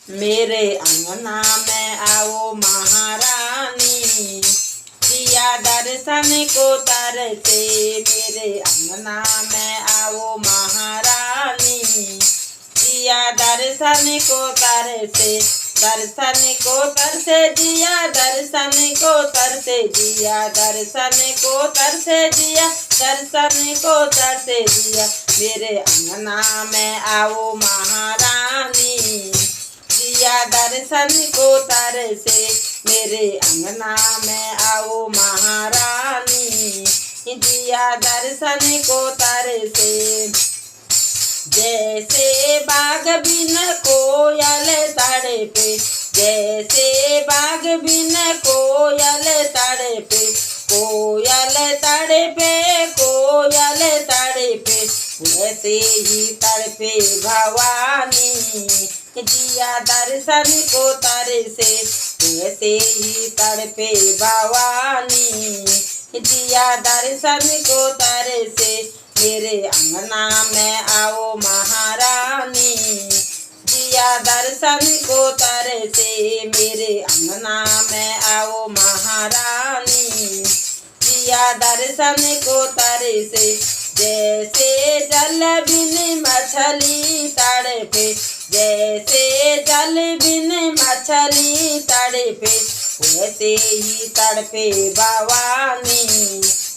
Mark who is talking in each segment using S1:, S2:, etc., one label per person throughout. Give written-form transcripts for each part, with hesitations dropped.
S1: मेरे अंगना में आओ महारानी, जिया दर्शन को तरसे। मेरे अंगना में आओ महारानी, जिया दर्शन को तरसे। दर्शन को तरसे जिया, दर्शन को तरसे जिया, दर्शन को तरसे जिया, दर्शन को तरसे जिया। मेरे अंगना में आओ महारानी, जिया दर्शन को तरसे। मेरे अंगना में आओ महारानी, जिया दर्शन को तरसे। जैसे बाग बिन कोयल तड़पे, जैसे बाग बिन कोयल तड़पे, कोयल तड़पे, कोयल तड़पे, वैसे ही तड़पे भवानी, जिया दर्शन को तरसे। वैसे ही तड़पे भवानी, जिया दर्शन को तरसे। मेरे अंगना में आओ महारानी, जिया दर्शन को तरसे। मेरे अंगना में आओ महारानी, जिया दर्शन को तरसे। जैसे जल बिन मछली तड़पे, जैसे जल बिन मछली तड़पे, वैसे ही तड़पे भवानी,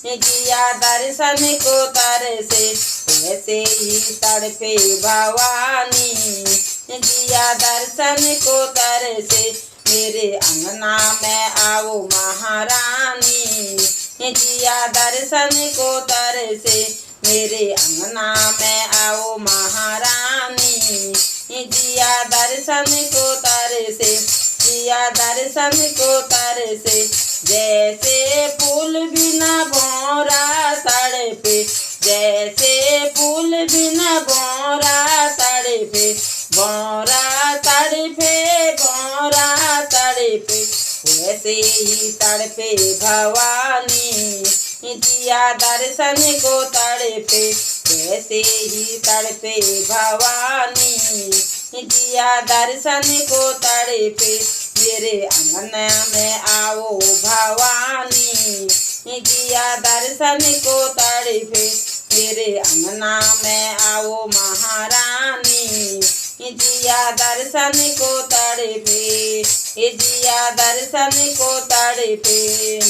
S1: जिया दर्शन को तरसे। वैसे ही तड़पे भवानी, जिया दर्शन को तरसे। मेरे अंगना में आओ महारानी, जिया दर्शन को तरसे। मेरे अंगना में आओ महारानी, जिया दर्शन को तरसे। जिया दर्शन को तरसे। जैसे फूल बिना भौरा तड़पे, जैसे फूल बिना भौरा तड़पे, भौरा तड़पे, भौरा तड़पे, वैसे ही तड़पे भवानी, जिया दर्शन को तरसे। वैसे ही तड़पे भवानी, जिया दर्शन को तरसे। मेरे अंगना में आओ भवानी, जिया दर्शन को तरसे। मेरे अंगना में आओ महारानी, जिया दर्शन को तरसे। जिया दर्शन को तरसे।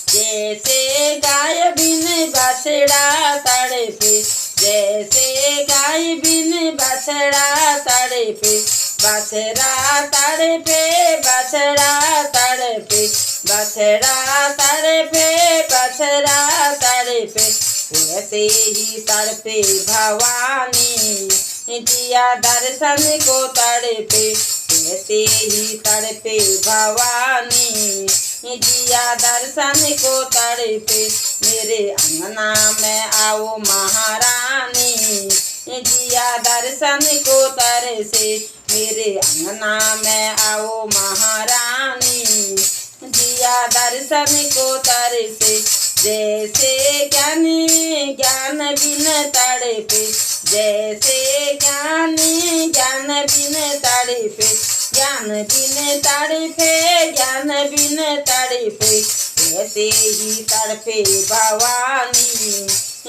S1: जैसे गाय बिन बछड़ा तड़पे, जैसे गाय बिन बछड़ा तड़पे, बछड़ा तड़पे, बछड़ा तड़पे, बछड़ा तड़पे, बछड़ा तड़पे, वैसे ही तड़पे भवानी, जिया दर्शन को तरसे। वैसे ही तड़पे भवानी, जिया दर्शन को तरसे। मेरे अंगना में आओ महारानी, जिया दर्शन को तरसे। मेरे अंगना में आओ महारानी, जिया दर्शन को तरसे। जैसे ज्ञानी ज्ञान बिन तड़पे, जैसे ज्ञानी ज्ञान बिन तड़पे, ज्ञान बिन तड़पे, ज्ञान बिन तड़पे, वैसे ही तड़पे भवानी,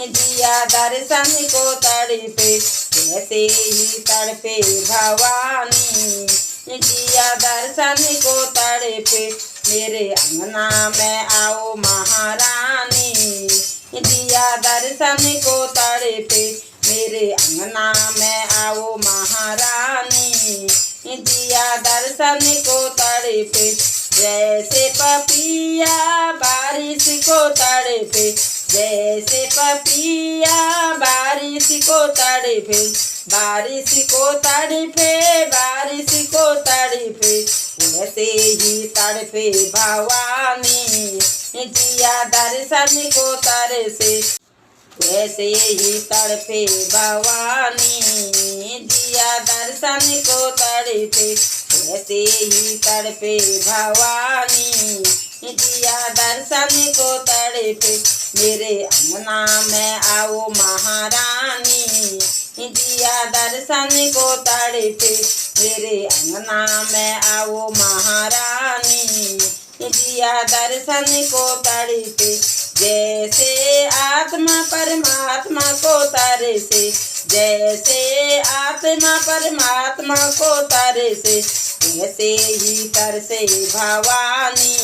S1: जिया दर्शन को तरसे। वैसे ही तड़पे भवानी, जिया दर्शन को तरसे। मेरे अंगना में आओ महारानी, जिया दर्शन को तरसे। मेरे अंगना में आओ महारानी, जिया दर्शन को तरसे। जैसे पपिया बारिश को तड़पे, जैसे पपिया बारिश को तड़पे, बारिश को तड़पे, बारिश को तड़पे, वैसे ही तड़पे भवानी, जिया दर्शन को तरसे। वैसे ही तड़पे भवानी, जिया दर्शन को तरसे। वैसे ही तड़पे भवानी, जिया दर्शन को तरसे। मेरे अंगना में आओ महारानी, जिया दर्शन को तड़पे, मेरे अंगना में आओ महारानी। जिया दर्शन को तड़पे, जैसे आत्मा परमात्मा को तरसे, जैसे आत्मा परमात्मा को तरसे, वैसे ही तरसे भवानी।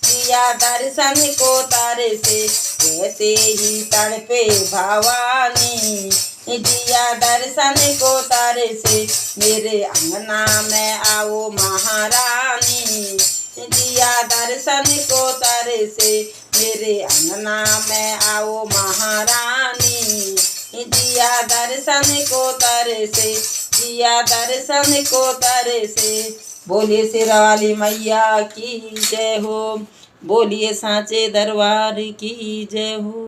S1: जिया दर्शन को तरसे, वैसे ही तड़पे भवानी। जिया दर्शन को तरसे, मेरे अंगना में आओ महारानी। जिया दर्शन को तरसे, मेरे अंगना में आओ महारानी। जिया दर्शन को तरसे, जिया दर्शन को तरसे। बोलिए शेरावाली मैया की जय हो, बोलिए सांचे दरबार की जय हो।